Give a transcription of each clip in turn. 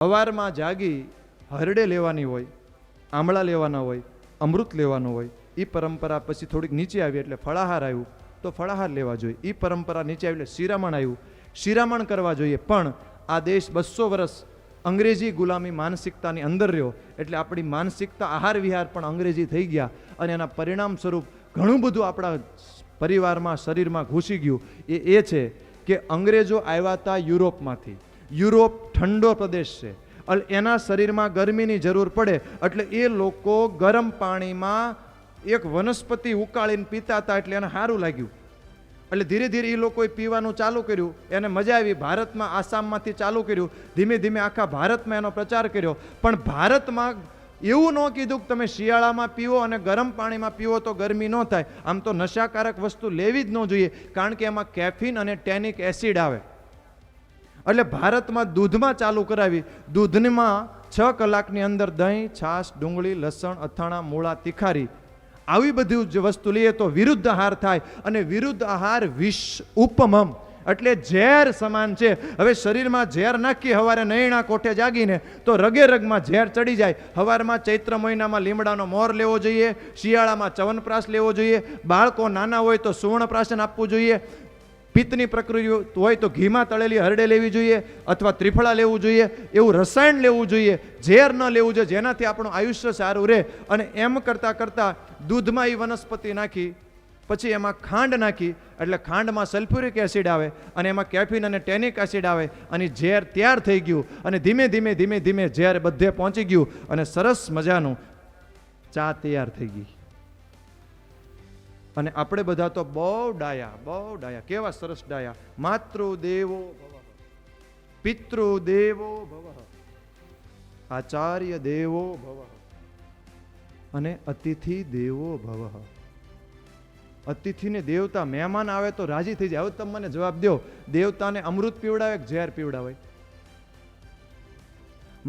સવારમાં જાગી હરડે લેવાની હોય, આમળા લેવાના હોય, અમૃત લેવાનું હોય. એ પરંપરા પછી થોડીક નીચે આવી એટલે ફળાહાર આવ્યું તો ફળાહાર લેવા જોઈએ. એ પરંપરા નીચે આવી એટલે શિરામણ આવ્યું, શિરામણ કરવા જોઈએ. પણ આ દેશ 200 વર્ષ અંગ્રેજી ગુલામી માનસિકતાની અંદર રહ્યો એટલે આપણી માનસિકતા આહાર વિહાર પણ અંગ્રેજી થઈ ગયા અને એના પરિણામ સ્વરૂપ ઘણું બધું આપણા પરિવારમાં શરીરમાં ઘૂસી ગયું. એ છે કે અંગ્રેજો આવ્યા હતા યુરોપમાંથી. યુરોપ ઠંડો પ્રદેશ છે, એના શરીરમાં ગરમીની જરૂર પડે એટલે એ લોકો ગરમ પાણીમાં એક વનસ્પતિ ઉકાળીને પીતા હતા એટલે એને સારું લાગ્યું. એટલે ધીરે ધીરે એ લોકોએ પીવાનું ચાલુ કર્યું, એને મજા આવી. ભારતમાં આસામમાંથી ચાલુ કર્યું, ધીમે ધીમે આખા ભારતમાં એનો પ્રચાર કર્યો. પણ ભારતમાં એવું ન કીધું કે તમે શિયાળામાં પીવો અને ગરમ પાણીમાં પીવો તો ગરમી ન થાય. આમ તો નશાકારક વસ્તુ લેવી જ ન જોઈએ, કારણ કે એમાં કેફીન અને ટેનિક એસિડ આવે. એટલે ભારતમાં દૂધમાં ચાલુ કરાવી. દૂધમાં 6 કલાકની અંદર દહીં, છાશ, ડુંગળી, લસણ, અથાણા, મૂળા, તિખારી આવી બધી જ વસ્તુ લઈએ તો વિરુદ્ધ આહાર થાય. અને વિરુદ્ધ આહાર વિષ ઉપમમ એટલે ઝેર સમાન છે. હવે શરીરમાં ઝેર નાખી સવારે નૈણા કોઠે જાગીને તો રગે રગમાં ઝેર ચડી જાય. સવારમાં ચૈત્ર મહિનામાં લીમડાનો મોર લેવો જોઈએ, શિયાળામાં ચવનપ્રાશ લેવો જોઈએ, બાળકો નાના હોય તો સુવર્ણપ્રાશન આપવું જોઈએ, પિત્તની પ્રકૃતિ હોય તો ઘીમાં તળેલી હરડે લેવી જોઈએ અથવા ત્રિફળા લેવું જોઈએ. એવું રસાયણ લેવું જોઈએ, ઝેર ન લેવું જોઈએ, જેનાથી આપણું આયુષ્ય સારું રહે. અને એમ કરતાં કરતાં દૂધમાં એ વનસ્પતિ નાખી, પછી એમાં ખાંડ નાખી એટલે ખાંડમાં સલ્ફ્યુરિક એસિડ આવે અને એમાં કેફીન અને ટેનિક એસિડ આવે અને ઝેર તૈયાર થઈ ગયું. અને ધીમે ધીમે ધીમે ધીમે ઝેર બધે પહોંચી ગયું અને સરસ મજાનું ચા તૈયાર થઈ ગઈ. અને આપણે બધા તો બહુ ડાયા, કેવા સરસ ડાયા. માતૃદેવો ભવ, પિતૃદેવો ભવ, આચાર્ય દેવો ભવ અને અતિથિ દેવો ભવ. અતિથિને દેવતા, મહેમાન આવે તો રાજી થઈ જાય. હવે તમે મને જવાબ દો, દેવતાને અમૃત પીવડાવે કે ઝેર પીવડાવે?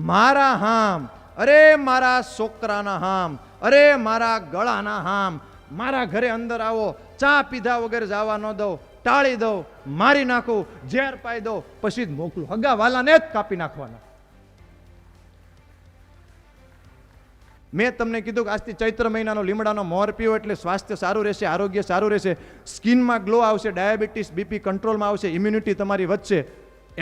મારા હામ, અરે મારા છોકરાના હામ, અરે મારા ગળાના હામ, મારા ઘરે અંદર આવો, ચા પીધા વગર જવા ન દઉં, ટાળી દઉં, મારી નાખું, ઝેર પાઈ દઉં, પછી જ મોકલું. હગા વાલાને જ કાપી નાખવાના. મેં તમને કીધું કે આજથી ચૈત્ર મહિનાનો લીમડાનો મોર પીવો એટલે સ્વાસ્થ્ય સારું રહેશે, આરોગ્ય સારું રહેશે, સ્કિનમાં ગ્લો આવશે, ડાયાબિટીસ બીપી કંટ્રોલમાં આવશે, ઇમ્યુનિટી તમારી વધશે,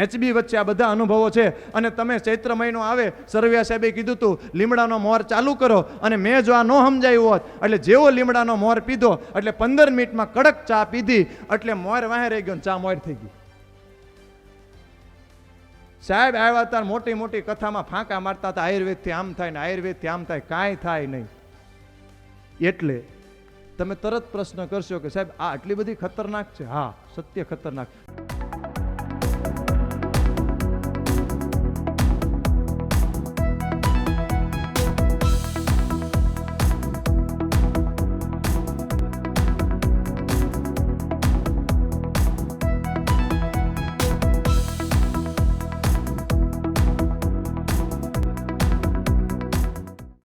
એચબી વચ્ચે. આ બધા અનુભવો છે. અને તમે ચૈત્ર મહિનો આવે, સરવૈયા સાહેબે કીધું હતું લીમડાનો મોર ચાલુ કરો. અને મેં જો આ ન સમજાયું હોત એટલે જેવો લીમડાનો મોર પીધો એટલે 15 મિનિટમાં કડક ચા પીધી એટલે મોર વાહે રહી ગયો, ચા મોર થઈ ગઈ. સાહેબ આવ્યા હતા, મોટી મોટી કથામાં ફાંકા મારતા હતા, આયુર્વેદથી આમ થાય ને આયુર્વેદથી આમ થાય. કાંઈ થાય નહીં. એટલે તમે તરત પ્રશ્ન કરશો કે સાહેબ આ આટલી બધી ખતરનાક છે? હા, સત્ય ખતરનાક.